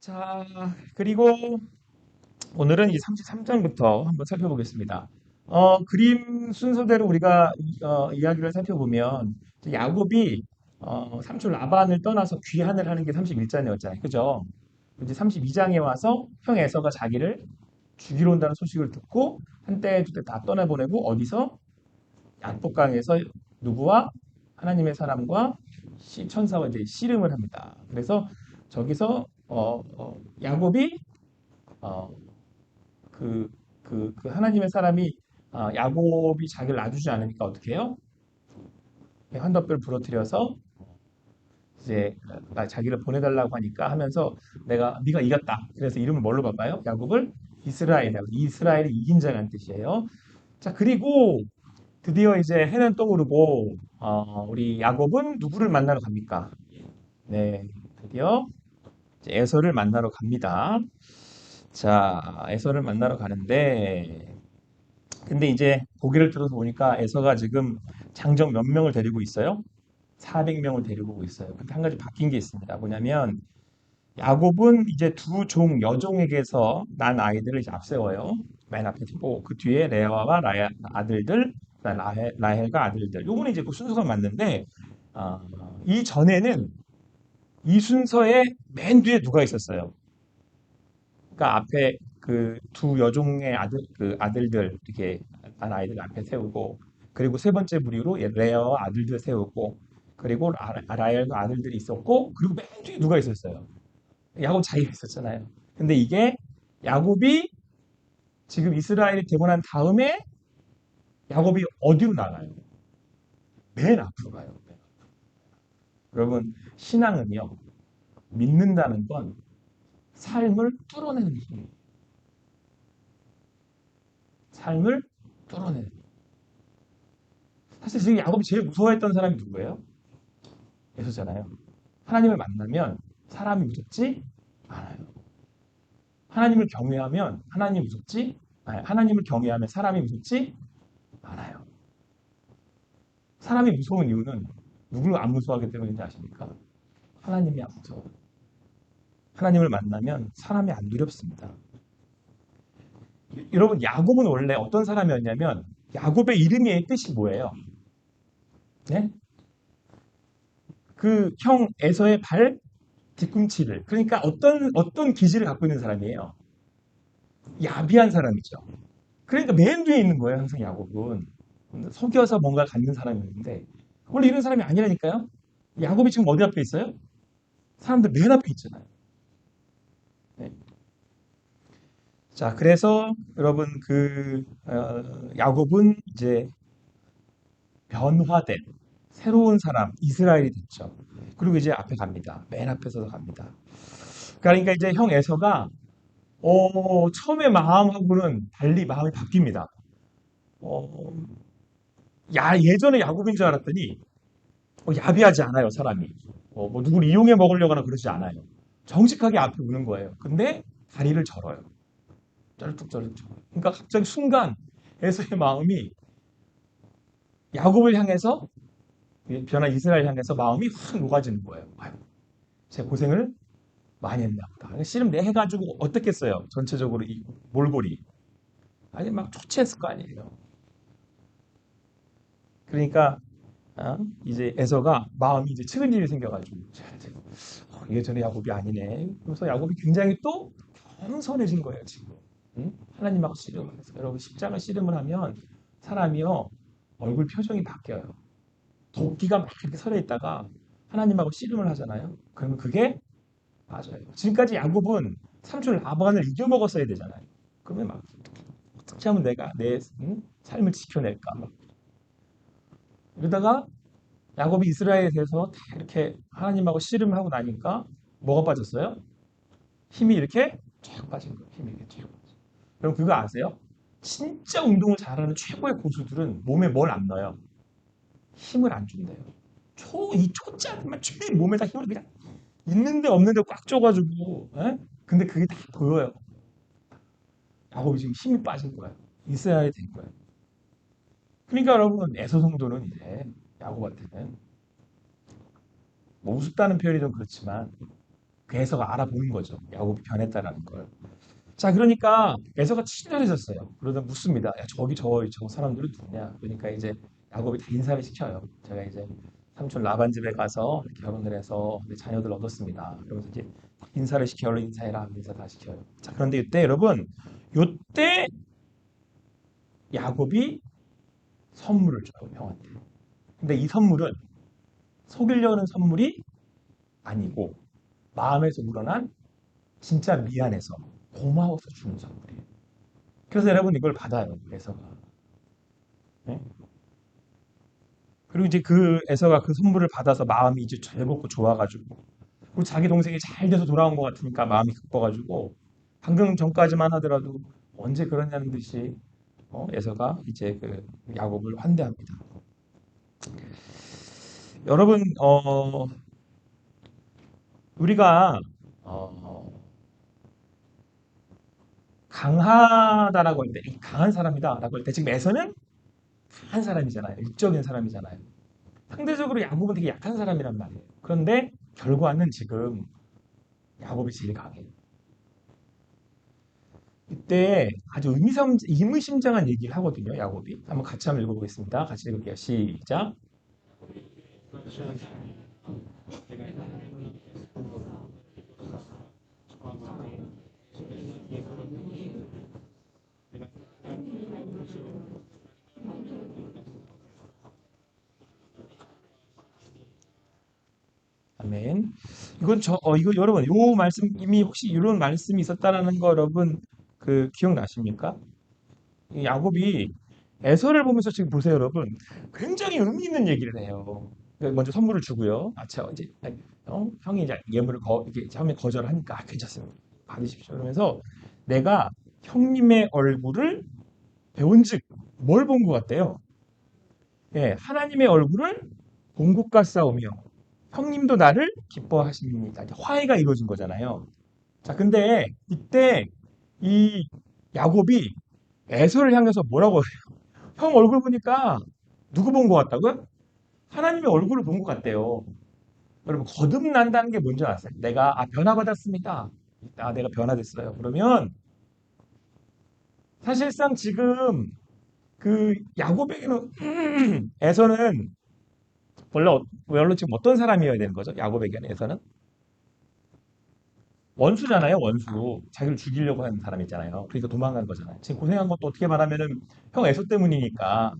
자, 그리고 오늘은 이 33장부터 한번 살펴보겠습니다. 그림 순서대로 우리가 이야기를 살펴보면 이제 야곱이 삼촌 라반을 떠나서 귀환을 하는 게 31장이었잖아요. 그죠? 이제 32장에 와서 형 에서가 자기를 죽이러 온다는 소식을 듣고 한때 두 때 다 떠나보내고 어디서 약복강에서 누구와 하나님의 사람과 천사와 이제 씨름을 합니다. 그래서 저기서 야곱이 어, 그 하나님의 사람이 야곱이 자기를 놔주지 않으니까 어떻게 해요? 환덕을 부러뜨려서 이제 자기를 보내달라고 하니까 하면서 내가 네가 이겼다. 그래서 이름을 뭘로 바꿔요? 야곱을 이스라엘이라고. 이스라엘이 이긴 자라는 뜻이에요. 자, 그리고 드디어 이제 해는 떠오르고 우리 야곱은 누구를 만나러 갑니까? 네, 드디어 이제 에서를 만나러 갑니다. 자, 에서를 만나러 가는데 근데 이제 고개를 들어서 보니까 에서가 지금 장정 몇 명을 데리고 있어요? 400명을 데리고 오고 있어요. 근데 한 가지 바뀐 게 있습니다. 뭐냐면 야곱은 이제 두 여종에게서 난 아이들을 이제 앞세워요. 맨 앞에 두고 그 뒤에 레아와 라의 아들들, 라헬과 아들들. 요거는 이제 그 순서가 맞는데 아, 이 전에는 이 순서의 맨 뒤에 누가 있었어요? 그러니까 앞에 그 두 여종의 아들들 이렇게 난 아이들 앞에 세우고 그리고 세 번째 무리로 레아와 아들들 세우고 그리고 라헬과 아들들이 있었고 그리고 맨 뒤에 누가 있었어요? 야곱 자기가 있었잖아요. 근데 이게 야곱이 지금 이스라엘이 되고 난 다음에 야곱이 어디로 나가요? 맨 앞으로 가요. 여러분 신앙은요 믿는다는 건 삶을 뚫어내는 힘이에요. 삶을 뚫어내는 힘. 사실 지금 야곱이 제일 무서워했던 사람이 누구예요? 예수잖아요. 하나님을 만나면 사람이 무섭지 않아요. 하나님을 경외하면 하나님이 무섭지 않아요. 하나님을 경외하면 사람이 무섭지 않아요. 사람이 무서운 이유는 누구를 안 무서워하기 때문인지 아십니까? 하나님이 안 무서워요. 하나님을 만나면 사람이 안 두렵습니다. 여러분 야곱은 원래 어떤 사람이었냐면 야곱의 이름의 뜻이 뭐예요? 네? 그 형 에서의 발 뒤꿈치를 그러니까 어떤 기질을 갖고 있는 사람이에요? 야비한 사람이죠. 그러니까 맨 뒤에 있는 거예요, 항상 야곱은. 속여서 뭔가 갖는 사람이었는데 원래 이런 사람이 아니라니까요. 야곱이 지금 어디 앞에 있어요? 사람들 맨 앞에 있잖아요. 네. 자, 그래서 여러분 야곱은 이제 변화된 새로운 사람 이스라엘이 됐죠. 그리고 이제 앞에 갑니다. 맨 앞에서 갑니다. 그러니까 이제 형 에서가 처음에 마음하고는 달리 마음이 바뀝니다. 어, 예전에 야곱인 줄 알았더니 야비하지 않아요, 사람이. 뭐 누구를 이용해 먹으려거나 그러지 않아요. 정직하게 앞에 오는 거예요. 근데 다리를 절어요. 쩔뚝쩔뚝. 그러니까 갑자기 순간 에서의 마음이 야곱을 향해서 변한 이스라엘 향해서 마음이 확 녹아지는 거예요. 아유, 제 고생을 많이 했나 보다. 그러니까 씨름 내 해가지고 어떻겠어요? 전체적으로 이 몰골이. 아니 막 초췌했을 거 아니에요. 그러니까 이제 에서가 마음이 이제 측은질이 생겨가지고 예전에 야곱이 아니네. 그래서 야곱이 굉장히 또 겸손해진 거예요 지금. 응? 하나님하고 씨름을 해서 여러분 십자가 씨름을 하면 사람이요 얼굴 표정이 바뀌어요. 도끼가 막 이렇게 서려 있다가 하나님하고 씨름을 하잖아요. 그러면 그게 맞아요. 지금까지 야곱은 삼촌 라반을 이겨먹었어야 되잖아요. 그러면 막 어떻게 하면 내가 내 삶을 지켜낼까 막 이러다가 야곱이 이스라엘에 대해서 다 이렇게 하나님하고 씨름하고 나니까 뭐가 빠졌어요? 힘이 이렇게 쫙 빠진 거예요. 힘이 이렇게 쫙 빠져. 여러분 그거 아세요? 진짜 운동을 잘하는 최고의 고수들은 몸에 뭘 안 넣어요? 힘을 안 준대요. 이 초짜들만 제일 몸에다 힘을 그냥 있는데 없는데 꽉 줘가지고, 에? 근데 그게 다 보여요. 야곱이 지금 힘이 빠진 거예요. 이스라엘이 된 거예요. 그러니까 여러분, 에서 성도는 이제 야곱한테는 뭐 우습다는 표현이 좀 그렇지만 그 에서가 알아보는 거죠. 야곱이 변했다라는 걸. 자, 그러니까 에서가 친절해졌어요. 그러다 묻습니다. 야, 저 사람들은 누구냐? 그러니까 이제 야곱이 다 인사를 시켜요. 제가 이제 삼촌 라반 집에 가서 결혼을 해서 내 자녀들 얻었습니다. 그러면서 이제 인사를 시켜 얼른 인사해라. 인사 다 시켜요. 자, 그런데 이때 여러분, 이때 야곱이 선물을 줘요, 형한테. 근데 이 선물은 속이려는 선물이 아니고 마음에서 우러난 진짜 미안해서 고마워서 주는 선물이에요. 그래서 여러분 이걸 받아요, 에서가. 네? 그리고 이제 그 에서가 그 선물을 받아서 마음이 이제 즐겁고 좋아가지고 그리고 자기 동생이 잘 돼서 돌아온 것 같으니까 마음이 기뻐가지고 방금 전까지만 하더라도 언제 그러냐는 듯이 에서가 이제 그 야곱을 환대합니다. 여러분 우리가 어, 강하다라고 할 때, 강한 사람이다라고 할 때 지금 에서는 강한 사람이잖아요. 육적인 사람이잖아요. 상대적으로 야곱은 되게 약한 사람이란 말이에요. 그런데 결과는 지금 야곱이 제일 강해요. 이때 아주 의미심장한 얘기를 하거든요. 야곱이. 한번 같이 한번 읽어보겠습니다. 같이 읽을게요. 시작. 아멘. 이거 여러분, 요 말씀, 이미 혹시 이런 말씀이 있었다라는 거 여러분, 그, 기억나십니까? 이 야곱이 에서를 보면서 지금 보세요, 여러분. 굉장히 의미 있는 얘기를 해요. 그러니까 먼저 선물을 주고요. 이제, 형이 이제 예물을 이렇게 처음에 거절하니까, 괜찮습니다. 받으십시오. 그러면서 내가 형님의 얼굴을 배운 즉, 뭘 본 것 같대요? 예, 하나님의 얼굴을 본 것 같사오며, 형님도 나를 기뻐하십니다. 이제 화해가 이루어진 거잖아요. 자, 근데 이때 이 야곱이 에서를 향해서 뭐라고 해요? 형 얼굴 보니까 누구 본 것 같다고요? 하나님의 얼굴을 본 것 같대요. 여러분, 거듭난다는 게 뭔지 아세요? 변화받았습니다. 내가 변화됐어요. 그러면 사실상 지금 그 야곱에게는 에서는 원래 지금 어떤 사람이어야 되는 거죠? 야곱에게는 에서는 원수잖아요, 원수. 자기를 죽이려고 하는 사람 있잖아요. 그러니까 도망간 거잖아요. 지금 고생한 것도 어떻게 말하면은 형 에서 때문이니까.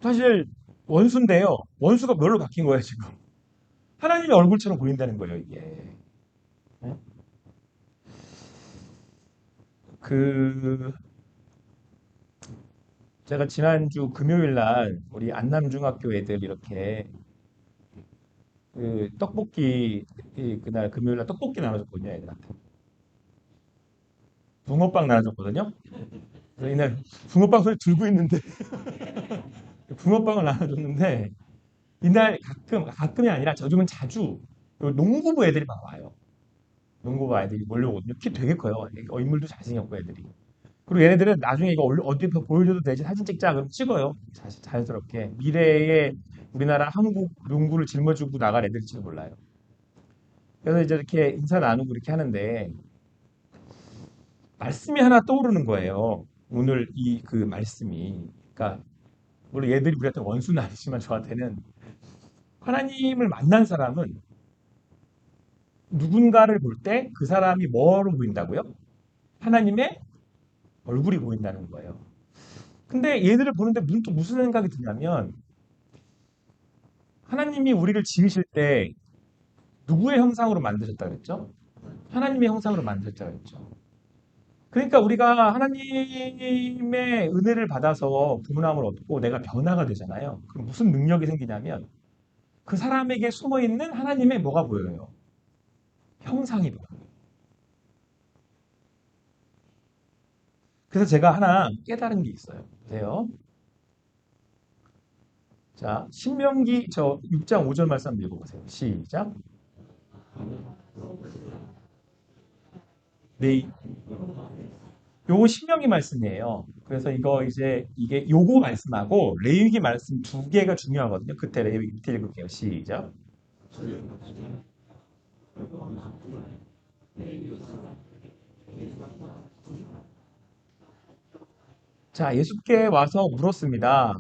사실 원수인데요. 원수가 뭘로 바뀐 거예요, 지금? 하나님의 얼굴처럼 보인다는 거예요, 이게. 네? 그 제가 지난주 금요일 날 우리 안남중학교 애들 이렇게 그 떡볶이 그날 금요일 날 떡볶이 나눠줬거든요, 애들한테. 붕어빵 나눠줬거든요. 그래서 이날 붕어빵 소리 들고 있는데 붕어빵을 나눠줬는데 이날 가끔이 아니라 요즘은 자주 요 농구부 애들이 막 와요. 농구부 애들이 몰려오거든요. 키 되게 커요. 인물도 잘생겼고 애들이. 그리고 얘네들은 나중에 이거 어디서 보여줘도 되지 사진 찍자 그럼 찍어요. 사실 자연스럽게 미래의 우리나라 한국 농구를 짊어지고 나갈 애들일지도 몰라요. 그래서 이제 이렇게 인사 나누고 이렇게 하는데 말씀이 하나 떠오르는 거예요. 오늘 이 그 말씀이. 그러니까 물론 얘들이 우리한테 원수는 아니지만 저한테는 하나님을 만난 사람은 누군가를 볼 때 그 사람이 뭐로 보인다고요? 하나님의 얼굴이 보인다는 거예요. 근데 얘들을 보는데 문득 무슨 생각이 드냐면 하나님이 우리를 지으실 때 누구의 형상으로 만드셨다 그랬죠? 하나님의 형상으로 만드셨다 그랬죠. 그러니까 우리가 하나님의 은혜를 받아서 구원함을 얻고 내가 변화가 되잖아요. 그럼 무슨 능력이 생기냐면 그 사람에게 숨어 있는 하나님의 뭐가 보여요? 형상이 보여요. 그래서 제가 하나 깨달은 게 있어요. 보세요. 자, 신명기 저 6장 5절 말씀 한번 읽어보세요. 시작. 네, 요거 신명기 말씀이에요. 그래서 이거 이제 이게 요거 말씀하고 레위기 말씀 두 개가 중요하거든요. 그때 레위기 밑에 읽을게요. 시작. 자, 예수께 와서 물었습니다.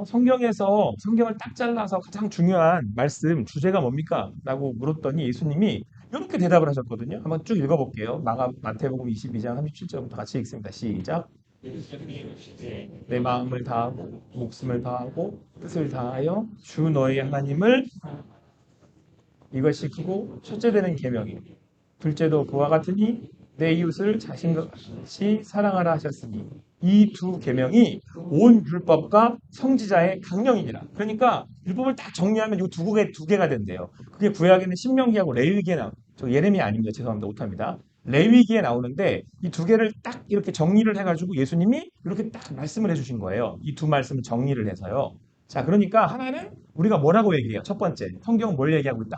성경에서 성경을 딱 잘라서 가장 중요한 말씀 주제가 뭡니까? 라고 물었더니 예수님이 이렇게 대답을 하셨거든요. 한번 쭉 읽어볼게요. 마태복음 22장 37절부터 같이 읽습니다. 시작. 내 마음을 다하고 목숨을 다하고 뜻을 다하여 주 너희 하나님을 이것이 크고 첫째 되는 계명이요 둘째도 그와 같으니 내 이웃을 자신같이 사랑하라 하셨으니 이 두 계명이 온 율법과 성지자의 강령이니라. 그러니까 율법을 딱 정리하면 이 두 개가 된대요. 그게 구약에는 신명기하고 레위기에 저 예레미야 아닙니다. 죄송합니다. 오타입니다. 레위기에 나오는데 이 두 개를 딱 이렇게 정리를 해가지고 예수님이 이렇게 딱 말씀을 해주신 거예요. 이 두 말씀을 정리를 해서요. 자, 그러니까 하나는 우리가 뭐라고 얘기해요? 첫 번째, 성경은 뭘 얘기하고 있다?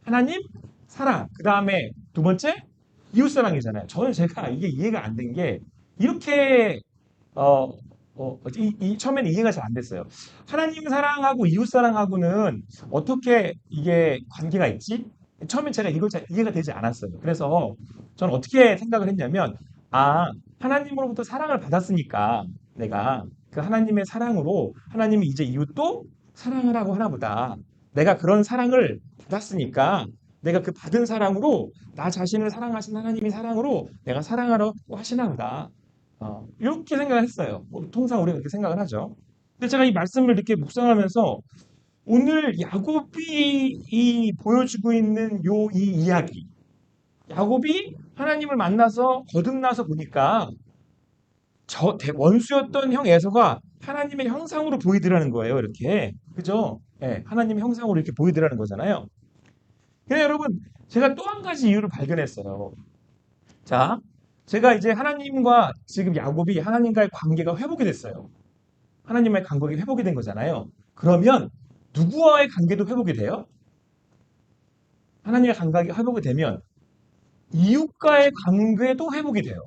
하나님 사랑. 그 다음에 두 번째, 이웃사랑이잖아요. 저는 제가 이게 이해가 안 된 게, 이렇게, 어, 처음에는 이해가 잘 안 됐어요. 하나님 사랑하고 이웃사랑하고는 어떻게 이게 관계가 있지? 처음엔 제가 이걸 잘 이해가 되지 않았어요. 그래서 저는 어떻게 생각을 했냐면, 아, 하나님으로부터 사랑을 받았으니까 내가 그 하나님의 사랑으로 하나님이 이제 이웃도 사랑을 하고 하나 보다. 내가 그런 사랑을 받았으니까 내가 그 받은 사랑으로 나 자신을 사랑하신 하나님의 사랑으로 내가 사랑하라고 하시나 보다. 이렇게 생각을 했어요. 통상 우리가 그렇게 생각을 하죠. 근데 제가 이 말씀을 이렇게 묵상하면서 오늘 야곱이 이 보여주고 있는 요 이 이야기. 야곱이 하나님을 만나서 거듭나서 보니까 원수였던 형 에서가 하나님의 형상으로 보이더라는 거예요. 이렇게. 그죠? 예, 하나님의 형상으로 이렇게 보이더라는 거잖아요. 근데 여러분, 제가 또 한 가지 이유를 발견했어요. 자, 제가 이제 하나님과 지금 야곱이 하나님과의 관계가 회복이 됐어요. 하나님과의 관계가 회복이 된 거잖아요. 그러면 누구와의 관계도 회복이 돼요? 하나님의 관계가 회복이 되면 이웃과의 관계도 회복이 돼요.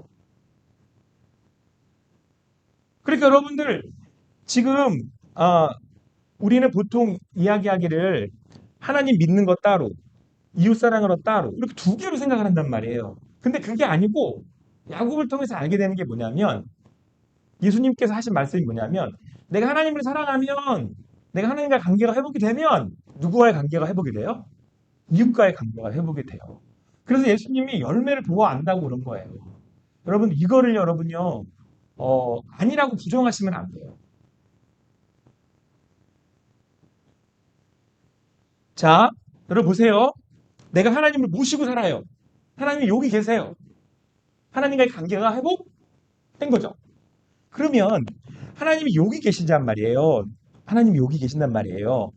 그러니까 여러분들 지금 우리는 보통 이야기하기를 하나님 믿는 것 따로, 이웃 사랑으로 따로 이렇게 두 개로 생각을 한단 말이에요. 근데 그게 아니고 야곱을 통해서 알게 되는 게 뭐냐면 예수님께서 하신 말씀이 뭐냐면 내가 하나님을 사랑하면 내가 하나님과의 관계가 회복이 되면 누구와의 관계가 회복이 돼요? 이웃과의 관계가 회복이 돼요. 그래서 예수님이 열매를 보아 안다고 그런 거예요. 여러분 이거를 여러분요 아니라고 부정하시면 안 돼요. 자, 여러분 보세요. 내가 하나님을 모시고 살아요. 하나님이 여기 계세요. 하나님과의 관계가 회복된 거죠. 그러면 하나님이 여기 계신단 말이에요. 하나님이 여기 계신단 말이에요.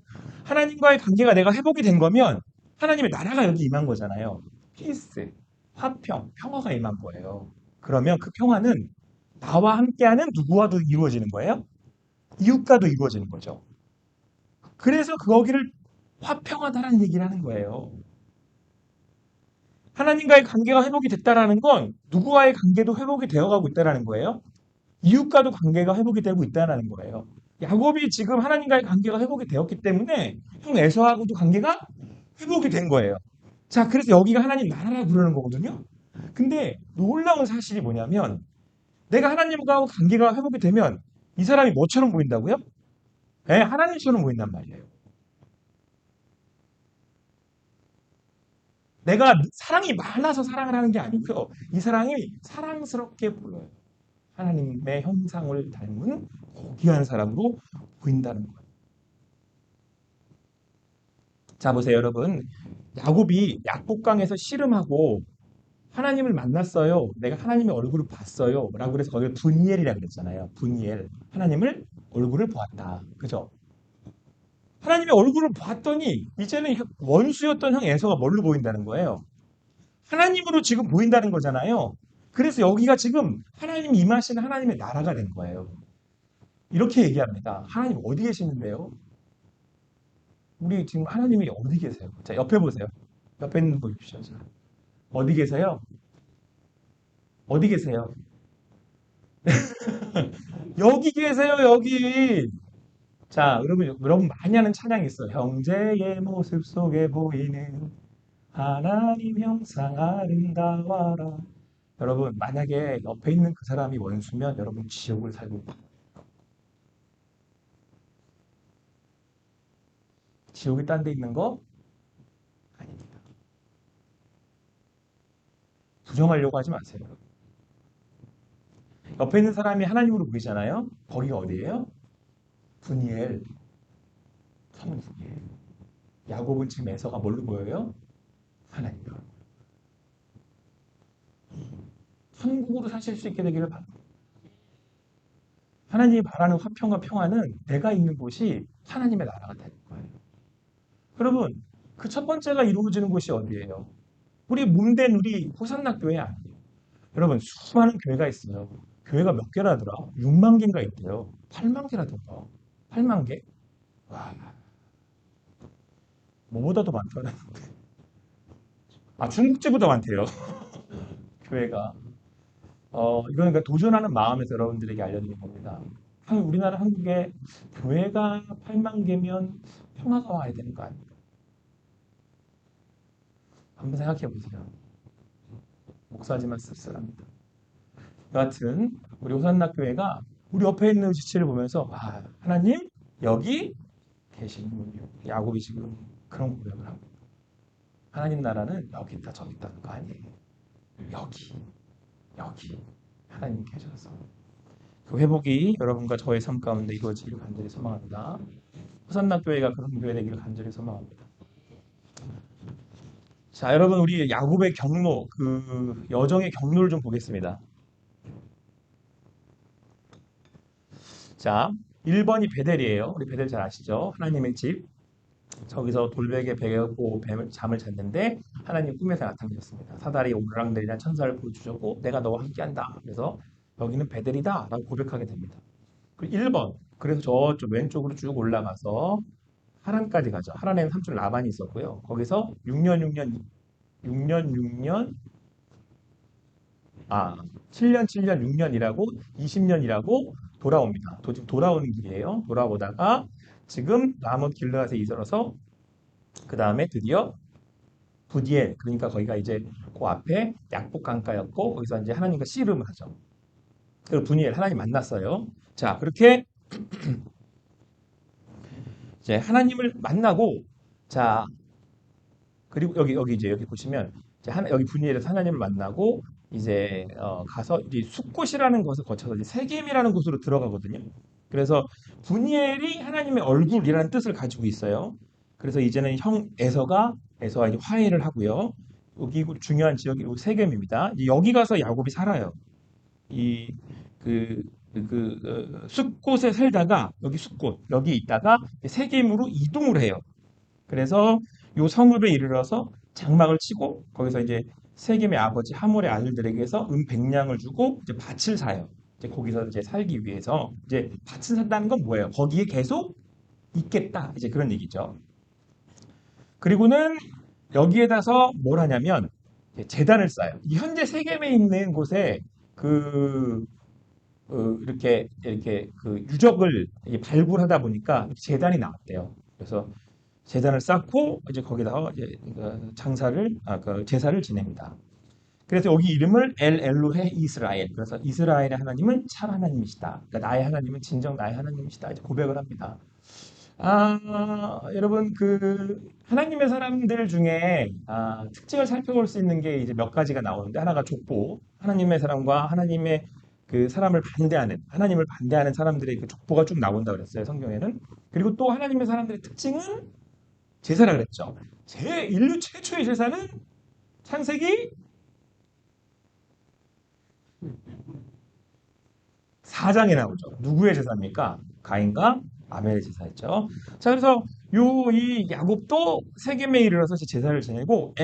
하나님과의 관계가 내가 회복이 된 거면 하나님의 나라가 여기 임한 거잖아요. 피스, 화평, 평화가 임한 거예요. 그러면 그 평화는 나와 함께하는 누구와도 이루어지는 거예요? 이웃과도 이루어지는 거죠. 그래서 거기를 화평하다라는 얘기를 하는 거예요. 하나님과의 관계가 회복이 됐다라는 건 누구와의 관계도 회복이 되어가고 있다라는 거예요. 이웃과도 관계가 회복이 되고 있다는 거예요. 야곱이 지금 하나님과의 관계가 회복이 되었기 때문에 형 에서하고도 관계가 회복이 된 거예요. 자, 그래서 여기가 하나님 나라라고 부르는 거거든요. 근데 놀라운 사실이 뭐냐면 내가 하나님과 관계가 회복이 되면 이 사람이 뭐처럼 보인다고요? 네, 하나님처럼 보인단 말이에요. 내가 사랑이 많아서 사랑을 하는 게 아니고요. 이 사랑이 사랑스럽게 보여요. 하나님의 형상을 닮은 고귀한 사람으로 보인다는 거예요. 자, 보세요, 여러분. 야곱이 약복강에서 씨름하고 하나님을 만났어요. 내가 하나님의 얼굴을 봤어요. 라고 그래서 거기를 분이엘이라고 그랬잖아요. 분이엘. 하나님을 얼굴을 보았다. 그죠? 하나님의 얼굴을 봤더니 이제는 원수였던 형 에서가 뭘로 보인다는 거예요? 하나님으로 지금 보인다는 거잖아요. 그래서 여기가 지금 하나님 임하시는 하나님의 나라가 된 거예요. 이렇게 얘기합니다. 하나님 어디 계시는데요? 우리 지금 하나님이 어디 계세요? 자, 옆에 보세요. 옆에 있는 분 보십시오. 자, 어디 계세요? 어디 계세요? 여기 계세요, 여기. 자, 여러분 많이 하는 찬양이 있어요. 형제의 모습 속에 보이는. 하나님 형상 아름다워라. 여러분, 만약에 옆에 있는 그 사람이 원수면 여러분 지옥을 살고 있다. 지옥이 딴 데 있는 거 아닙니다. 부정하려고 하지 마세요. 옆에 있는 사람이 하나님으로 보이잖아요. 거기가 어디예요? 분이엘, 천국이에요. 야곱은 지금 에서가 뭘로 보여요? 하나님으로. 천국으로 사실 수 있게 되기를 바랍니다. 하나님이 바라는 화평과 평화는 내가 있는 곳이 하나님의 나라가 되는 거예요. 여러분, 그 첫 번째가 이루어지는 곳이 어디예요? 우리 몸된 우리 호산나 교회 아니에요. 여러분, 수많은 교회가 있어요. 교회가 몇 개라더라? 6만 개인가 있대요. 8만 개라던가. 8만 개? 와, 뭐보다 더 많더라. 아, 중국제보다 많대요. 교회가. 이거는 그러니까 도전하는 마음에서 여러분들에게 알려드리는 겁니다. 우리나라 한국에 교회가 8만 개면 평화가 와야 되는 거 아니에요? 한번 생각해 보세요. 목사지만 씁쓸합니다. 여하튼 우리 호산나 교회가 우리 옆에 있는 지체를 보면서 하나님 여기 계시는군요. 야곱이 지금 그런 고백을 합니다. 하나님 나라는 여기 있다 저기 있다는 거 아니에요. 여기 하나님 계셔서 그 회복이 여러분과 저의 삶 가운데 이루어지기를 간절히 소망합니다. 호산나 교회가 그런 교회 되기를 간절히 소망합니다. 자, 여러분 우리 야곱의 경로, 그 여정의 경로를 좀 보겠습니다. 자, 1번이 베델이에요. 우리 베델 잘 아시죠? 하나님의 집. 저기서 돌베개 베고 잠을 잤는데 하나님 꿈에서 나타나셨습니다. 사다리 오르락내리락 천사를 보여주셨고 내가 너와 함께한다. 그래서 여기는 베델이다 라고 고백하게 됩니다. 그리고 1번 그래서 저쪽 왼쪽으로 쭉 올라가서 하란까지 가죠. 하란에는 삼촌 라반이 있었고요. 거기서 7년 7년 6년 일하고 20년 일하고 돌아옵니다. 지금 돌아오는 길이에요. 돌아오다가 지금 라못 길르앗에 이르러서 그 다음에 드디어 부디엘 그러니까 거기가 이제 그 앞에 약복 강가였고 거기서 이제 하나님과 씨름을 하죠. 그리고 분이엘 하나님 만났어요. 자 그렇게 이제 하나님을 만나고 자 그리고 여기 이제 여기 보시면 이제 여기 분이엘에서 하나님을 만나고 이제 가서 이제 숫곳이라는 것을 거쳐서 이제 세겜이라는 곳으로 들어가거든요. 그래서 분이엘이 하나님의 얼굴이라는 뜻을 가지고 있어요. 그래서 이제는 형 에서가 이제 화해를 하고요. 여기 중요한 지역이 세겜입니다. 이제 여기 가서 야곱이 살아요. 이 숫곳에 살다가 여기 숫곳 여기 있다가 세겜으로 이동을 해요. 그래서 요 성읍에 이르러서 장막을 치고 거기서 이제 세겜의 아버지 하몰의 아들들에게서 백냥을 주고 이제 밭을 사요. 이제 거기서 이제 살기 위해서 이제 밭을 산다는 건 뭐예요? 거기에 계속 있겠다. 이제 그런 얘기죠. 그리고는 여기에다서 뭘 하냐면 재단을 쌓아요. 이 현재 세겜에 있는 곳에 그 이렇게 그 유적을 발굴하다 보니까 재단이 나왔대요. 그래서 제단을 쌓고 이제 거기다가 이제 그 그 제사를 지냅니다. 그래서 여기 이름을 엘 엘로헤 이스라엘. 그래서 이스라엘의 하나님은 참 하나님이시다. 그러니까 나의 하나님은 진정 나의 하나님이시다. 이제 고백을 합니다. 여러분 그 하나님의 사람들 중에 특징을 살펴볼 수 있는 게 이제 몇 가지가 나오는데 하나가 족보. 하나님의 사람과 하나님의 그 사람을 반대하는 하나님을 반대하는 사람들의 그 족보가 쭉 나온다 그랬어요 성경에는. 그리고 또 하나님의 사람들의 특징은 제사라 그랬죠. 인류 최초의 제사는 창세기 4장에 나오죠. 누구의 제사입니까? 가인과 아벨의 제사였죠. 자, 그래서 이 야곱도 세겜에 이르러서 제사를 지내고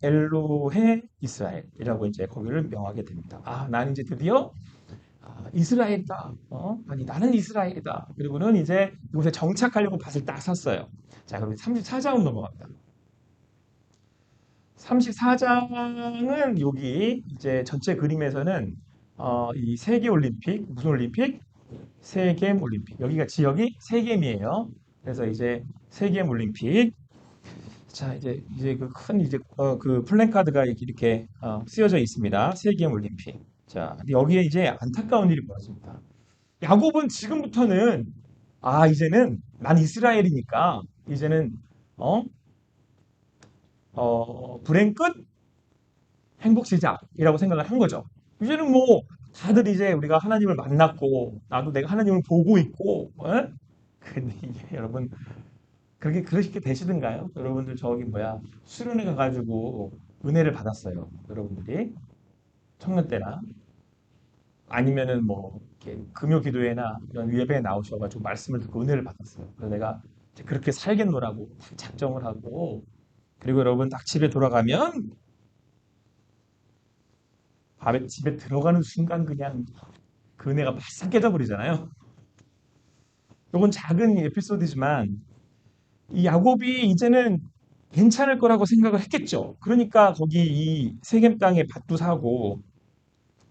엘로헤 이스라엘이라고 이제 거기를 명하게 됩니다. 나는 이제 드디어 이스라엘이다. 아니 나는 이스라엘이다. 그리고는 이제 이곳에 정착하려고 밭을 딱 샀어요. 자, 그럼 34장으로 넘어갑니다. 34장은 여기 이제 전체 그림에서는 이 세계 올림픽 무슨 올림픽? 세겜 올림픽. 여기가 지역이 세겜이에요. 그래서 이제 세겜 올림픽. 자, 이제 그 큰 이제 그 플랜카드가 이렇게 쓰여져 있습니다. 세계의 올림픽. 자, 근데 여기에 이제 안타까운 일이 벌어집니다. 야곱은 지금부터는 이제는 난 이스라엘이니까 이제는 어, 불행 끝 행복 시작이라고 생각을 한 거죠. 이제는 뭐 다들 이제 우리가 하나님을 만났고 나도 내가 하나님을 보고 있고 근데 이게 여러분 그렇게 되시던가요? 여러분들 저기 뭐야 수련회 가가지고 은혜를 받았어요. 여러분들이 청년 때나 아니면은 뭐 이렇게 금요 기도회나 이런 예배에 나오셔가지고 말씀을 듣고 은혜를 받았어요. 그래서 내가 이제 그렇게 살겠노라고 작정을 하고 그리고 여러분 딱 집에 돌아가면 밤에 집에 들어가는 순간 그냥 그 은혜가 바싹 깨져버리잖아요. 이건 작은 에피소드지만 이 야곱이 이제는 괜찮을 거라고 생각을 했겠죠. 그러니까 거기 이 세겜 땅에 밭도 사고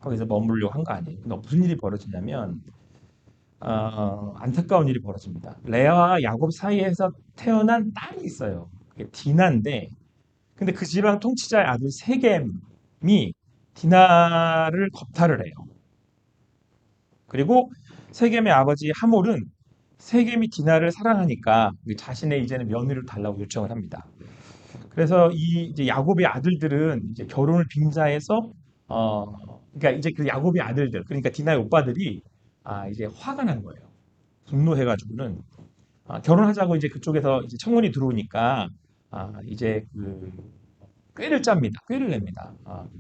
거기서 머무르려고 한 거 아니에요. 근데 무슨 일이 벌어지냐면 안타까운 일이 벌어집니다. 레아와 야곱 사이에서 태어난 딸이 있어요. 그게 디나인데 근데 그 지방 통치자의 아들 세겜이 디나를 겁탈을 해요. 그리고 세겜의 아버지 하몰은 세겜이 디나를 사랑하니까 자신의 이제는 며느리를 달라고 요청을 합니다. 그래서 이 이제 야곱의 아들들은 이제 결혼을 빙자해서 그러니까 이제 그 야곱의 아들들 그러니까 디나의 오빠들이 이제 화가 난 거예요. 분노해가지고는 결혼하자고 이제 그쪽에서 이제 청혼이 들어오니까 이제 그 꾀를 짭니다. 꾀를 냅니다.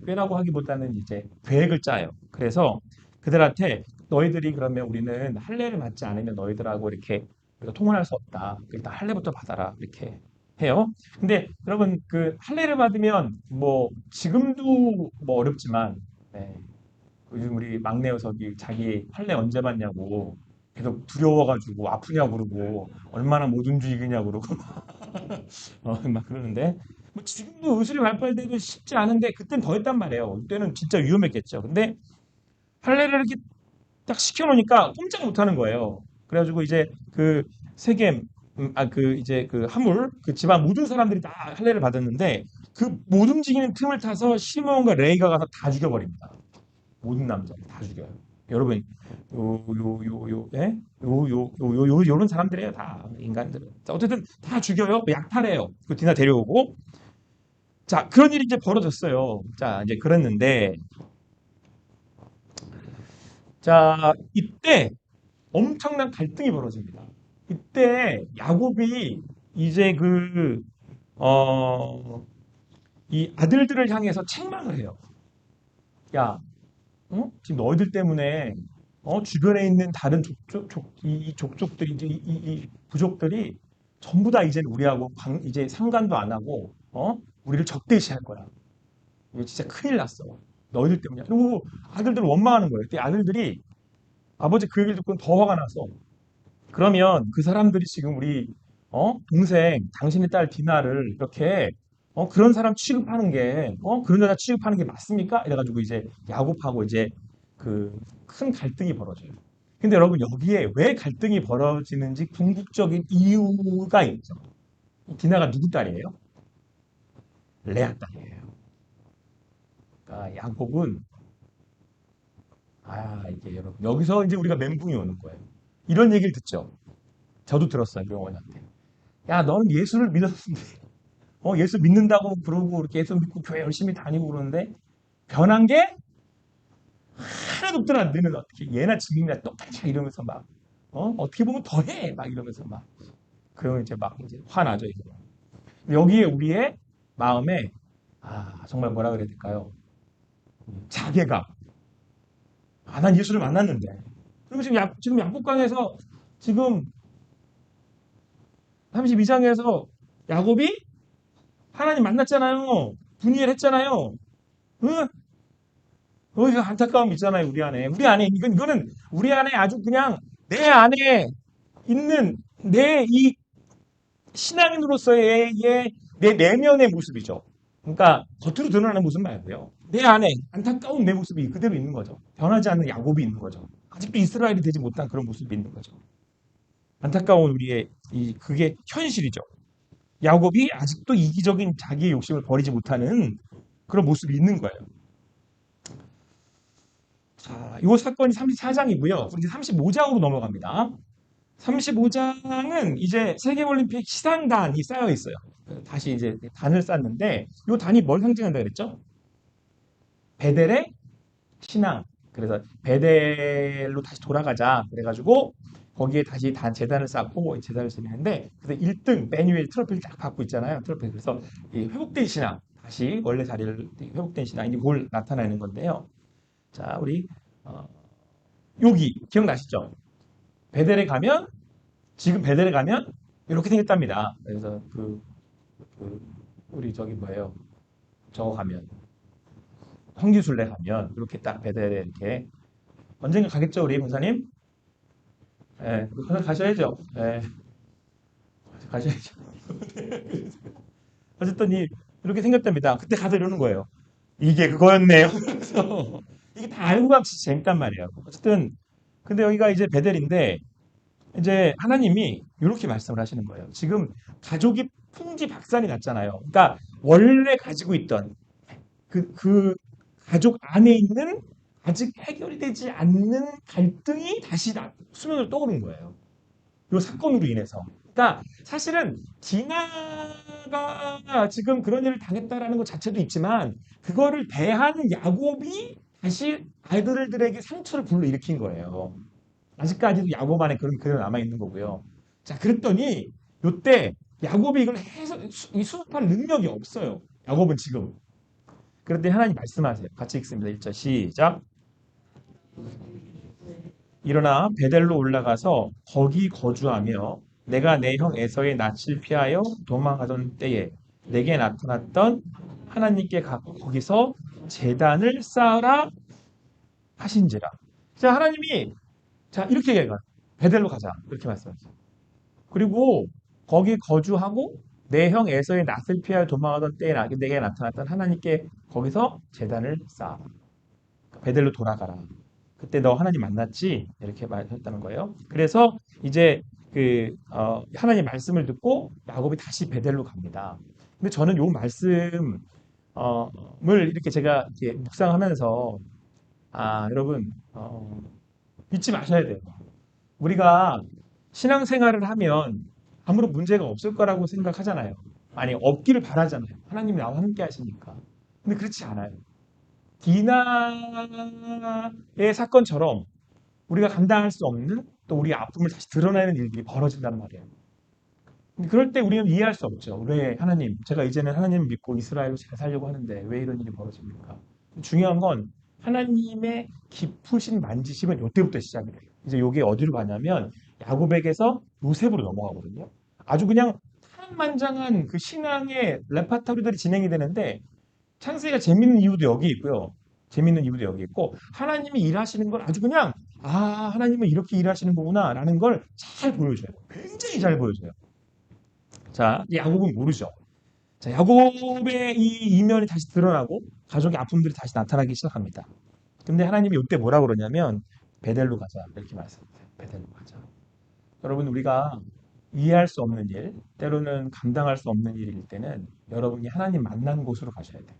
꾀라고 하기보다는 이제 계획을 짜요. 그래서 그들한테 너희들이 그러면 우리는 할례를 받지 않으면 너희들하고 이렇게 우리가 통혼할 수 없다. 일단 할례부터 받아라. 이렇게 해요. 근데 여러분 그 할례를 받으면 뭐 지금도 뭐 어렵지만 네, 요즘 우리 막내 녀석이 자기 할례 언제 받냐고 계속 두려워가지고 아프냐고 그러고 얼마나 모dun주의냐고 그러고 막 그러는데 뭐 지금도 의술이 발달되고 쉽지 않은데 그땐 더 했단 말이에요. 그때는 진짜 위험했겠죠. 근데 할례를 이렇게 딱 시켜놓으니까 꼼짝 못하는 거예요. 그래가지고 이제 그 세겜 그 이제 그 하물 그 집안 모든 사람들이 다 할례를 받았는데 그 못 움직이는 틈을 타서 시몬과 레이가 가서 다 죽여버립니다. 모든 남자를 다 죽여요. 여러분 요런 사람들이에요 다 인간들은. 자, 어쨌든 다 죽여요. 약탈해요. 그 디나 데려오고 자 그런 일이 이제 벌어졌어요. 자 이제 그랬는데 자 이때 엄청난 갈등이 벌어집니다. 이때 야곱이 이제 이 아들들을 향해서 책망을 해요. 야, 지금 너희들 때문에 주변에 있는 다른 이 족족들이 이 부족들이 전부 다 이제 우리하고 이제 상관도 안 하고 우리를 적대시할 거야. 이거 진짜 큰일 났어. 너희들 때문이야. 그리고 아들들을 원망하는 거예요. 그때 아들들이 아버지 그 얘기를 듣고 더 화가 나서 그러면 그 사람들이 지금 우리 동생 당신의 딸 디나를 이렇게 그런 사람 취급하는 게 그런 여자 취급하는 게 맞습니까? 이래가지고 이제 야곱하고 이제 그 큰 갈등이 벌어져요. 근데 여러분 여기에 왜 갈등이 벌어지는지 궁극적인 이유가 있죠. 디나가 누구 딸이에요? 레아 딸이에요. 그러니까 야곱은 이게 여러분 여기서 이제 우리가 멘붕이 오는 거예요. 이런 얘기를 듣죠. 저도 들었어요. 명원한테. 야, 너는 예수를 믿었는데 예수 믿는다고 그러고 이렇게 예수 믿고 교회 열심히 다니고 그러는데 변한 게 하나도 없더라. 너는 어떻게 얘나 지금이나 똑같이 이러면서 막 어떻게 보면 더해 막 이러면서 막 그러면 이제 막 이제 화나죠 이제. 여기에 우리의 마음에 정말 뭐라 그래야 될까요? 자괴감. 난 예수를 만났는데. 그리고 지금 약국강에서 지금 32장에서 야곱이 하나님 만났잖아요. 분이엘 했잖아요. 응? 그 안타까움이 있잖아요, 우리 안에. 우리 안에, 이거는 우리 안에 아주 그냥 내 안에 있는 내 이 신앙인으로서의 내 내면의 모습이죠. 그러니까 겉으로 드러나는 모습 말고요. 내 안에 안타까운 내 모습이 그대로 있는 거죠. 변하지 않는 야곱이 있는 거죠. 아직도 이스라엘이 되지 못한 그런 모습이 있는 거죠. 안타까운 우리의 그게 현실이죠. 야곱이 아직도 이기적인 자기의 욕심을 버리지 못하는 그런 모습이 있는 거예요. 자, 이 사건이 34장이고요. 우리 이제 35장으로 넘어갑니다. 35장은 이제 세계올림픽 시상단이 쌓여 있어요. 다시 이제 단을 쌓는데 이 단이 뭘 상징한다 그랬죠? 베델의 신앙. 그래서 베델로 다시 돌아가자. 그래가지고 거기에 다시 재단을 쌓고 제단을 지내는데 그래서 1등 맨 위에 트로피를 딱 받고 있잖아요. 트로피. 그래서 이 회복된 신앙. 다시 원래 자리를 회복된 신앙이 뭘 나타내는 건데요. 자, 우리 여기 기억나시죠? 베델에 가면 지금 베델에 가면 이렇게 생겼답니다. 그래서 그 우리 저기 뭐예요? 저거 가면 황기술래 가면 이렇게 딱 베델에 이렇게 언젠가 가겠죠, 우리 권사님? 예, 가셔야죠. 예, 가셔야죠. 어쨌든 이렇게 생겼답니다. 그때 가서 이러는 거예요. 이게 그거였네요. 그래서 이게 다 알고 가면 진짜 재밌단 말이에요. 어쨌든 근데 여기가 이제 베델인데 이제 하나님이 이렇게 말씀을 하시는 거예요. 지금 가족이 풍지박산이 났잖아요. 그러니까 원래 가지고 있던 그 가족 안에 있는 아직 해결이 되지 않는 갈등이 다시 수면으로 떠오른 거예요. 이 사건으로 인해서. 그러니까 사실은 디나가 지금 그런 일을 당했다라는 것 자체도 있지만 그거를 대하는 야곱이 다시 아이들에게 상처를 불러일으킨 거예요. 아직까지도 야곱 안에 그런 그대로 남아 있는 거고요. 자, 그랬더니 요때 야곱이 이걸 해서 이 수습할 능력이 없어요. 야곱은 지금. 그런데 하나님 말씀하세요. 같이 읽습니다. 1절 시작. 일어나 베델로 올라가서 거기 거주하며 내가 내 형 에서의 낯을 피하여 도망하던 때에 내게 나타났던 하나님께 거기서 제단을 쌓으라 하신지라. 자, 하나님이 자 이렇게 얘기해요. 베델로 가자 이렇게 말씀하세요. 그리고 거기 거주하고 내 형 에서의 낯을 피하여 도망하던 때에 내게 나타났던 하나님께 거기서 제단을 쌓아. 베델로 돌아가라. 그때 너 하나님 만났지? 이렇게 말했다는 거예요. 그래서 이제 하나님 말씀을 듣고 야곱이 다시 베델로 갑니다. 근데 저는 요 말씀을 이렇게 제가 이렇게 묵상하면서 여러분 잊지 마셔야 돼요. 우리가 신앙생활을 하면 아무런 문제가 없을 거라고 생각하잖아요. 아니 없기를 바라잖아요. 하나님이 나와 함께 하시니까. 근데 그렇지 않아요. 디나의 사건처럼 우리가 감당할 수 없는 또 우리의 아픔을 다시 드러내는 일들이 벌어진단 말이에요. 근데 그럴 때 우리는 이해할 수 없죠. 왜 하나님, 제가 이제는 하나님을 믿고 이스라엘로 잘 살려고 하는데 왜 이런 일이 벌어집니까? 중요한 건 하나님의 깊으신 만지심은 이때부터 시작이 돼요. 이제 이게 어디로 가냐면 야곱에게서 요셉으로 넘어가거든요. 아주 그냥 파란만장한 그 신앙의 레파토리들이 진행이 되는데 창세기가 재밌는 이유도 여기 있고요. 재밌는 이유도 여기 있고 하나님이 일하시는 걸 아주 그냥 하나님은 이렇게 일하시는 거구나라는 걸 잘 보여줘요. 굉장히 잘 보여줘요. 자, 야곱은 모르죠. 자, 야곱의 이 이면이 다시 드러나고 가족의 아픔들이 다시 나타나기 시작합니다. 근데 하나님이 이때 뭐라 그러냐면 베델로 가자 이렇게 말씀하세요. 베델로 가자. 여러분 우리가 이해할 수 없는 일, 때로는 감당할 수 없는 일일 때는 여러분이 하나님 만난 곳으로 가셔야 돼요.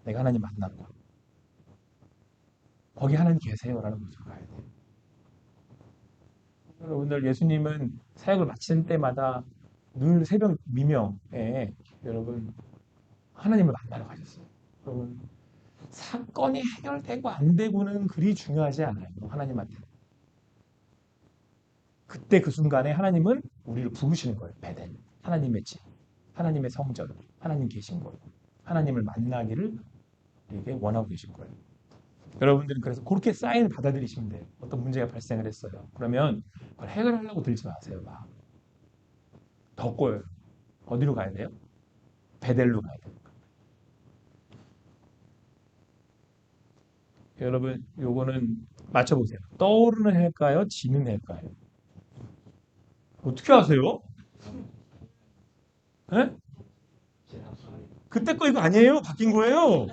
내가 하나님 만난 곳. 거기 하나님 계세요라는 곳으로 가야 돼요. 여러분들 예수님은 사역을 마치는 때마다 늘 새벽 미명에 여러분 하나님을 만나러 가셨어요. 여러분 사건이 해결되고 안 되고는 그리 중요하지 않아요. 하나님한테. 그때 그 순간에 하나님은 우리를 부르시는 거예요. 베델. 하나님의 집, 하나님의 성전, 하나님 계신 곳, 하나님을 만나기를 우리에게 원하고 계신 거예요. 여러분들은 그래서 그렇게 사인을 받아들이시면 돼요. 어떤 문제가 발생을 했어요. 그러면 그걸 해결하려고 들지 마세요. 막. 더 꼬여요. 어디로 가야 돼요? 베델로 가야 돼요. 여러분, 요거는 맞춰보세요. 떠오르는 해일까요? 지는 해일까요? 어떻게 아세요? 예? 그때 거 이거 아니에요? 바뀐 거예요?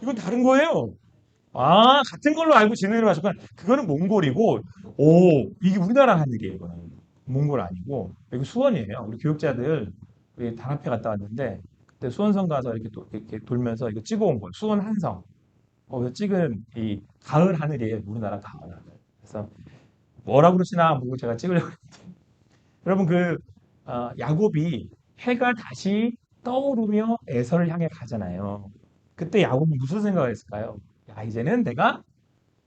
이건 다른 거예요? 같은 걸로 알고 지는 일을 하셨구나. 그거는 몽골이고, 이게 우리나라 하늘이에요, 이거는. 몽골 아니고 여기 수원이에요. 우리 교육자들 우리 단합회 갔다 왔는데 그때 수원성 가서 이렇게, 이렇게 돌면서 이거 찍어온 거예요. 수원 한성. 거기서 찍은 이 가을 하늘이에요. 우리나라 가을 하늘. 그래서 뭐라 그러시나 보고 제가 찍으려고 여러분 야곱이 해가 다시 떠오르며 에서를 향해 가잖아요. 그때 야곱은 무슨 생각을 했을까요? 야, 이제는 내가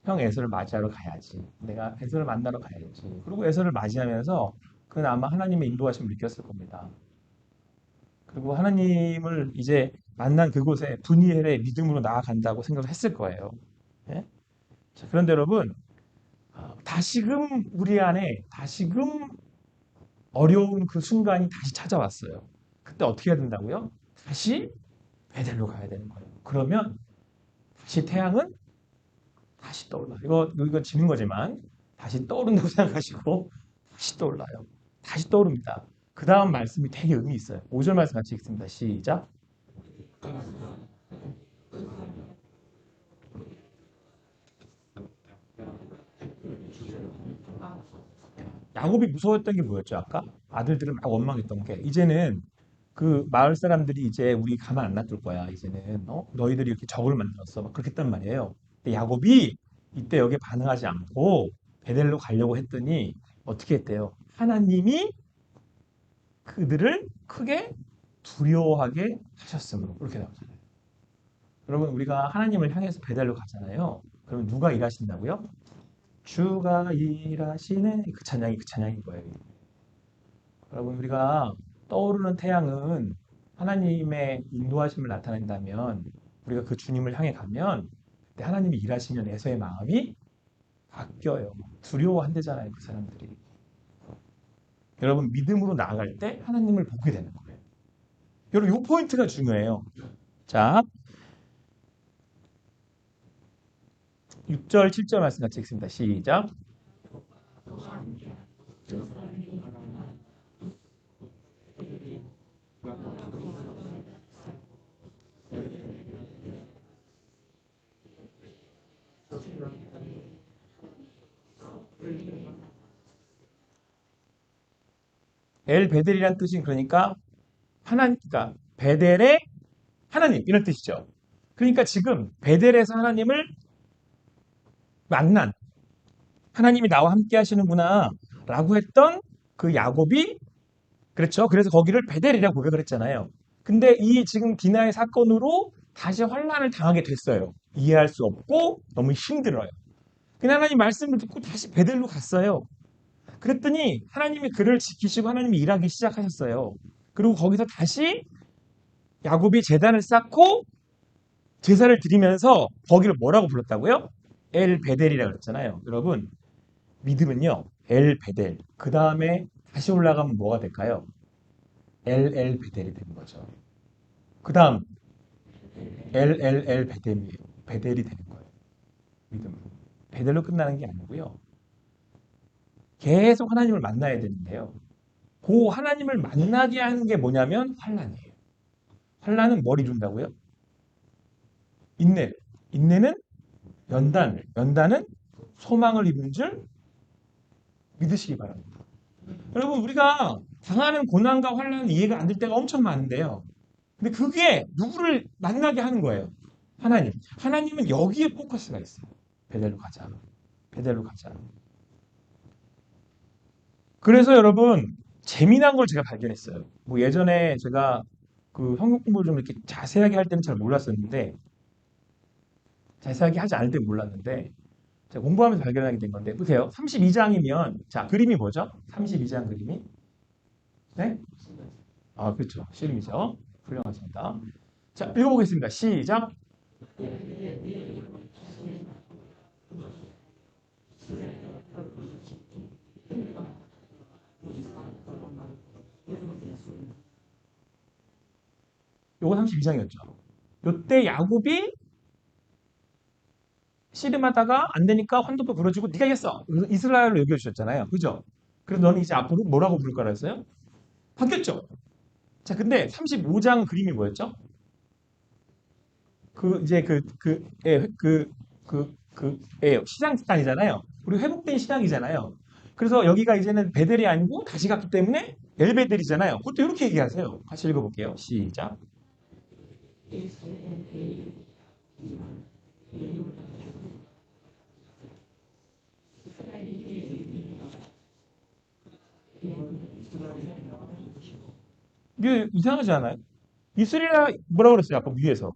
형 에서를 맞이하러 가야지. 내가 에서를 만나러 가야지. 그리고 에서를 맞이하면서 그는 아마 하나님의 인도하심을 느꼈을 겁니다. 그리고 하나님을 이제 만난 그곳에 분이엘의 믿음으로 나아간다고 생각을 했을 거예요. 예? 자, 그런데 여러분, 다시금 우리 안에 다시금 어려운 그 순간이 다시 찾아왔어요. 그때 어떻게 해야 된다고요? 다시 베델로 가야 되는 거예요. 그러면 다시 태양은 다시 떠올라. 이거 지는 거지만 다시 떠오른다고 생각하시고 다시 떠올라요. 다시 떠오릅니다. 그 다음 말씀이 되게 의미 있어요. 5절 말씀 같이 읽습니다. 시작. 야곱이 무서웠던 게 뭐였죠? 아까 아들들을 막 원망했던 게 이제는 그 마을 사람들이 이제 우리 가만 안 놔둘 거야. 이제는 너희들이 이렇게 적을 만들었어. 막 그렇게 했단 말이에요. 근데 야곱이 이때 여기에 반응하지 않고 베델로 가려고 했더니 어떻게 했대요? 하나님이 그들을 크게 두려워하게 하셨으므로 그렇게 나오잖아요. 여러분 우리가 하나님을 향해서 베델로 가잖아요. 그러면 누가 일하신다고요? 주가 일하시네. 그 찬양이 그 찬양인 거예요. 여러분 우리가 떠오르는 태양은 하나님의 인도하심을 나타낸다면 우리가 그 주님을 향해 가면 그때 하나님이 일하시면 에서의 마음이 바뀌어요. 두려워한대잖아요, 그 사람들이. 여러분 믿음으로 나아갈 때 하나님을 보게 되는 거예요. 여러분 이 포인트가 중요해요. 자, 6절, 7절 말씀 같이 읽습니다. 시작. 엘 베델이란 뜻은 그러니까 그러니까 베델의 하나님 이런 뜻이죠. 그러니까 지금 베델에서 하나님을 만난 하나님이 나와 함께 하시는구나 라고 했던 그 야곱이 그렇죠. 그래서 거기를 베델이라고 고백을 했잖아요. 근데 이 지금 디나의 사건으로 다시 환란을 당하게 됐어요. 이해할 수 없고 너무 힘들어요. 근데 하나님 말씀을 듣고 다시 베델로 갔어요. 그랬더니 하나님이 그를 지키시고 하나님이 일하기 시작하셨어요. 그리고 거기서 다시 야곱이 제단을 쌓고 제사를 드리면서 거기를 뭐라고 불렀다고요? 엘 베델이라고 그랬잖아요. 여러분 믿음은요. 엘 베델. 그 다음에 다시 올라가면 뭐가 될까요? 엘 베델이 되는 거죠. 그 다음 엘 베델이 되는 거예요. 믿음은. 베델로 끝나는 게 아니고요. 계속 하나님을 만나야 되는데요. 그 하나님을 만나게 하는 게 뭐냐면 환란이에요. 환란은 뭘 이룬다고요? 인내. 인내는 연단. 연단은 소망을 입은 줄 믿으시기 바랍니다. 여러분 우리가 당하는 고난과 환란은 이해가 안 될 때가 엄청 많은데요. 근데 그게 누구를 만나게 하는 거예요? 하나님. 하나님은 여기에 포커스가 있어요. 베델로 가자. 베델로 가자. 그래서 여러분 재미난 걸 제가 발견했어요. 뭐 예전에 제가 그 성경 공부를 좀 이렇게 자세하게 할 때는 잘 몰랐었는데 자세하게 하지 않을 때 몰랐는데 제가 공부하면서 발견하게 된 건데 보세요. 32장이면 자 그림이 뭐죠? 32장 그림이 네? 아 그렇죠. 씨름이죠. 훌륭하십니다. 자 읽어보겠습니다. 시작. 요거 32장이었죠. 요때 야곱이 씨름하다가 안 되니까 환도뼈 부러지고 네가 이겼어. 그래서 이스라엘로 여겨주셨잖아요. 그죠? 그래서 너는 이제 앞으로 뭐라고 부를 거라 했어요? 바뀌었죠. 자, 근데 35장 그림이 뭐였죠? 그 이제 시장 단이잖아요. 우리 회복된 시장이잖아요. 그래서 여기가 이제는 베델이 아니고 다시 갔기 때문에 엘베델이잖아요. 그것도 이렇게 얘기하세요. 같이 읽어볼게요. 시작. 이게 이상하지 않아요? 이스라엘 뭐라 그랬어요? 아까 위에서.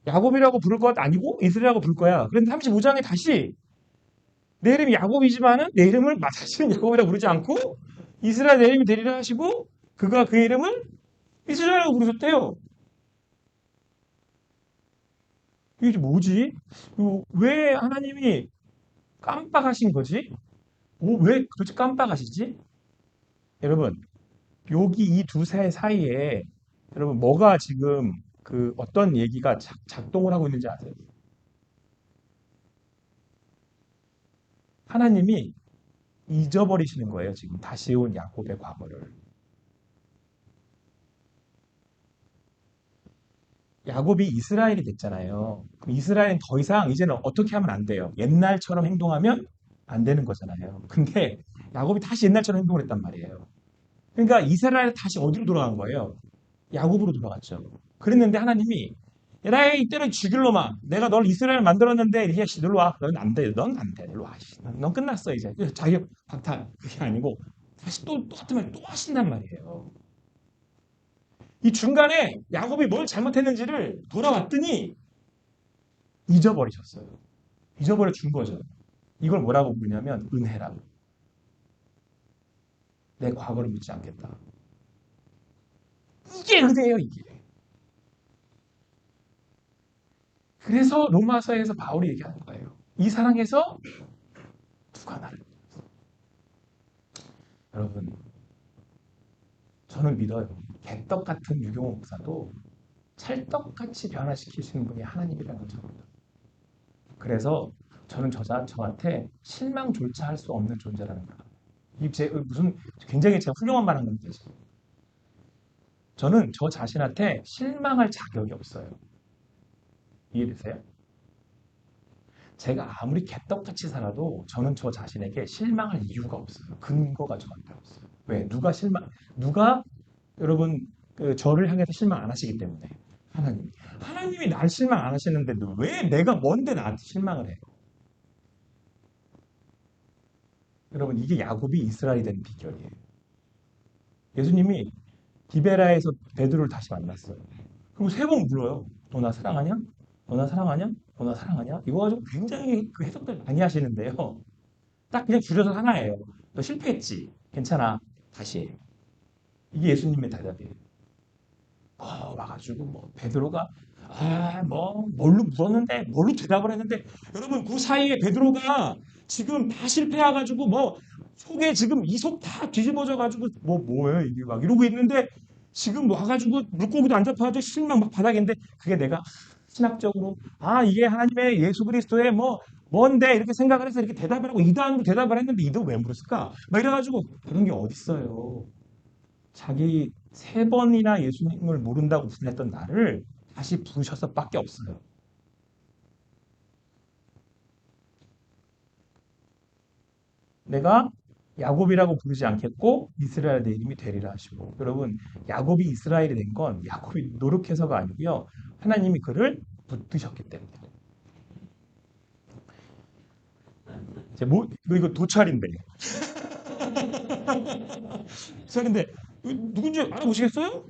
야곱이라고 부를 것 아니고 이스라엘이라고 부를 거야. 그런데 35장에 다시 내 이름이 야곱이지만은 내 이름을 다시는 야곱이라고 부르지 않고 이스라엘 내 이름이 되리라 하시고 그가 그의 이름을 이스라엘이라고 부르셨대요. 이게 뭐지? 이거 왜 하나님이 깜빡하신 거지? 왜 도대체 깜빡하시지? 여러분, 여기 이 두세 사이에 여러분 뭐가 지금 그 어떤 얘기가 작동을 하고 있는지 아세요? 하나님이 잊어버리시는 거예요. 지금 다시 온 야곱의 과거를. 야곱이 이스라엘이 됐잖아요. 그럼 이스라엘은 더 이상 이제는 어떻게 하면 안 돼요. 옛날처럼 행동하면 안 되는 거잖아요. 근데 야곱이 다시 옛날처럼 행동을 했단 말이에요. 그러니까 이스라엘이 다시 어디로 돌아간 거예요? 야곱으로 돌아갔죠. 그랬는데 하나님이 에라이 이때는 죽일 놈아. 내가 널 이스라엘 만들었는데 이 자식 놀러 와. 넌 안 돼. 넌 안 돼. 놀러 와. 넌 끝났어 이제. 자격 박탈. 그게 아니고 다시 또 똑같은 말 또 하신단 말이에요. 이 중간에 야곱이 뭘 잘못했는지를 돌아왔더니 잊어버리셨어요. 잊어버려 준 거죠. 이걸 뭐라고 부르냐면 은혜라고. 내 과거를 묻지 않겠다. 이게 은혜예요, 이게. 그래서 로마서에서 바울이 얘기하는 거예요. 이 사랑에서 누가 나를 믿었어? 여러분, 저는 믿어요. 개떡 같은 유경호 목사도 찰떡같이 변화시키시는 분이 하나님이라는 걸 저는 믿어요. 그래서 저는 저한테 실망조차 할 수 없는 존재라는 거예요. 이제 무슨 굉장히 제가 훌륭한 말 한 겁니다. 지금. 저는 저 자신한테 실망할 자격이 없어요. 이해되세요? 제가 아무리 개떡같이 살아도 저는 저 자신에게 실망할 이유가 없어요. 근거가 저한테 없어요. 왜? 누가 여러분 저를 향해서 실망 안 하시기 때문에 하나님. 하나님이 날 실망 안 하시는데 왜 내가 뭔데 나한테 실망을 해요? 여러분 이게 야곱이 이스라엘이 된 비결이에요. 예수님이 기베라에서 베드로를 다시 만났어요. 그럼 세 번 물어요. 너 나 사랑하냐? 너 나 사랑하냐? 너 나 사랑하냐? 이거 가지고 굉장히 그 해석들 많이 하시는데요. 딱 그냥 줄여서 하나예요. 너 실패했지? 괜찮아. 다시 해. 이게 예수님의 대답이에요. 와가지고 뭐 베드로가 뭐 뭘로 물었는데 뭘로 대답을 했는데 여러분 그 사이에 베드로가 지금 다 실패해가지고 뭐 속에 지금 이 속 다 뒤집어져 가지고 뭐예요 이게 막 이러고 있는데 지금 와가지고 물고기도 안 잡혀가지고 실망 막 바닥인데 그게 내가 신학적으로 이게 하나님의 예수 그리스도의 뭐 뭔데 이렇게 생각을 해서 이렇게 대답을 하고 이단으로 대답을 했는데 이도 왜 물었을까 막 이래가지고 그런 게 어딨어요. 자기 세 번이나 예수님을 모른다고 부인했던 나를 다시 부르셔서 밖에 없어요. 내가 야곱이라고 부르지 않겠고 이스라엘 내 이름이 되리라 하시고 여러분 야곱이 이스라엘이 된 건 야곱이 노력해서가 아니고요. 하나님이 그를 붙드셨기 때문에. 이거 도찰인데. 도찰인데 누군지 알아보시겠어요?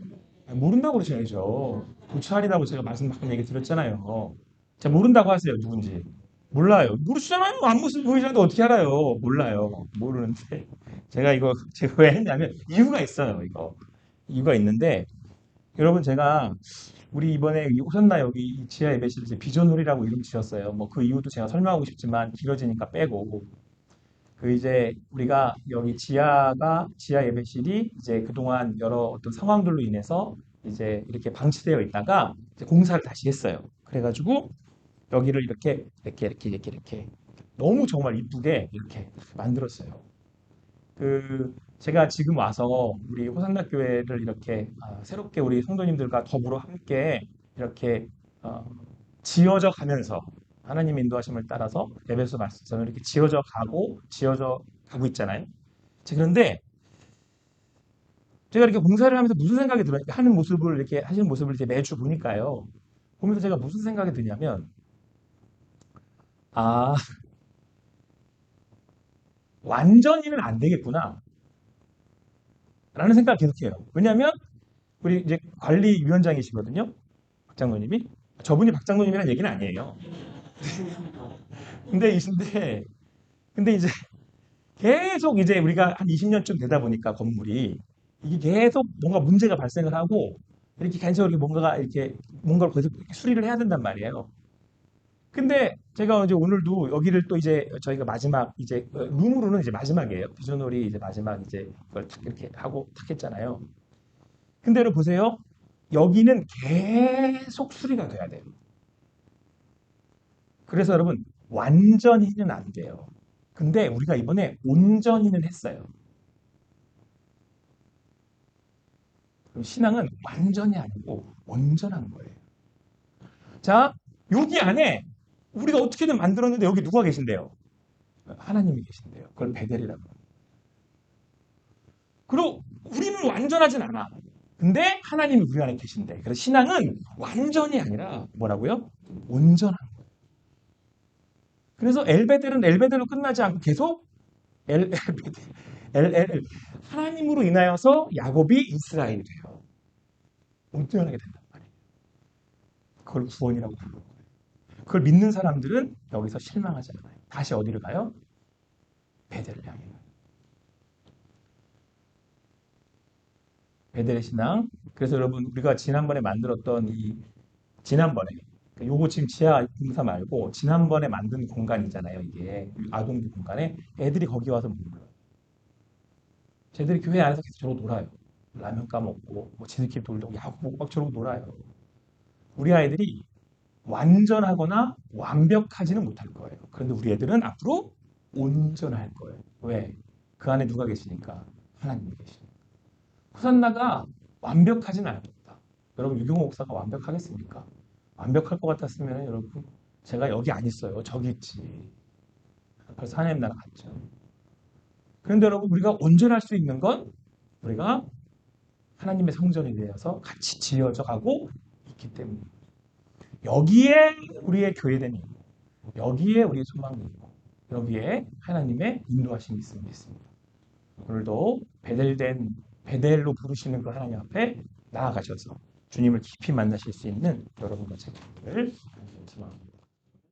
모른다고 그러셔야죠. 도찰이라고 제가 말씀 방금 얘기 드렸잖아요. 자, 모른다고 하세요. 누군지. 몰라요. 모르시잖아요. 앞모습 보이지 않는데 어떻게 알아요? 몰라요. 모르는데. 제가 왜 했냐면, 이유가 있어요, 이거. 이유가 있는데, 여러분, 제가, 우리 이번에 이 호산나 여기 이 지하 예배실 이제 비전홀이라고 이름 지었어요. 뭐 그 이유도 제가 설명하고 싶지만, 길어지니까 빼고. 그 이제 우리가 여기 지하 예배실이 이제 그동안 여러 어떤 상황들로 인해서 이제 이렇게 방치되어 있다가 이제 공사를 다시 했어요. 그래가지고 여기를 이렇게 너무 정말 이쁘게 이렇게 만들었어요. 그 제가 지금 와서 우리 호산나 교회를 이렇게 새롭게 우리 성도님들과 더불어 함께 이렇게 어, 지어져 가면서 하나님 인도하심을 따라서 에베소 말씀처럼 이렇게 지어져 가고 지어져 가고 있잖아요. 자, 그런데 제가 이렇게 봉사를 하면서 무슨 생각이 들어요? 하는 모습을 이렇게 하시는 모습을 이렇게 매주 보니까요. 보면서 제가 무슨 생각이 드냐면, 아, 완전히는 안 되겠구나. 라는 생각을 계속 해요. 왜냐하면 우리 이제 관리위원장이시거든요. 박 장로님이. 저분이 박 장로님이라는 얘기는 아니에요. 근데 이신데, 근데 이제 계속 이제 우리가 한 20년쯤 되다 보니까 건물이 이게 계속 뭔가 문제가 발생을 하고 이렇게 계속 이렇게 뭔가가 이렇게 뭔가를 계속 수리를 해야 된단 말이에요. 근데 제가 이제 오늘도 여기를 또 이제 저희가 마지막 이제 룸으로는 이제 마지막이에요. 비전홀이 이제 마지막 이제 그걸 탁 이렇게 하고 탁 했잖아요. 근데 여러분 보세요. 여기는 계속 수리가 돼야 돼요. 그래서 여러분 완전히는 안 돼요. 근데 우리가 이번에 온전히는 했어요. 그럼 신앙은 완전히 아니고 온전한 거예요. 자, 여기 안에 우리가 어떻게든 만들었는데 여기 누가 계신대요? 하나님이 계신대요. 그걸 베델이라고. 그리고 우리는 완전하진 않아. 근데 하나님이 우리 안에 계신대. 그래서 신앙은 완전히 아니라 뭐라고요? 온전한 거예요. 그래서 엘베델은 엘베델로 끝나지 않고 계속 엘베델, 하나님으로 인하여서 야곱이 이스라엘이 돼요. 온전하게 된단 말이에요. 그걸 구원이라고 부르는 거예요. 그걸 믿는 사람들은 여기서 실망하지 않아요. 다시 어디를 가요? 베델을 향해 가요. 베델의 신앙. 그래서 여러분 우리가 지난번에 만들었던 이 지난번에 요거 지금 지하 공사 말고 지난번에 만든 공간이잖아요. 이게 아동부 공간에 애들이 거기 와서 놀아요. 쟤들이 교회 안에서 계속 저러고 놀아요. 라면 까먹고 뭐 지들끼리 놀고 야구 보고 막 저러고 놀아요. 우리 아이들이 완전하거나 완벽하지는 못할 거예요. 그런데 우리 애들은 앞으로 온전할 거예요. 왜? 그 안에 누가 계시니까? 하나님이 계시니까. 호산나가 완벽하진 않았다. 여러분 유경호 목사가 완벽하겠습니까? 완벽할 것 같았으면 여러분 제가 여기 안 있어요. 저기 있지. 벌써 하나님 나라 갔죠. 그런데 여러분 우리가 온전할 수 있는 건 우리가 하나님의 성전이 되어서 같이 지어져 가고 있기 때문에 여기에 우리의 교회됨이 있고 여기에 우리의 소망이 있고 여기에 하나님의 인도하심이 있음을 믿습니다. 오늘도 베델로 부르시는 그 하나님 앞에 나아가셔서 주님을 깊이 만나실 수 있는 여러분과 제 기회를 소망합니다.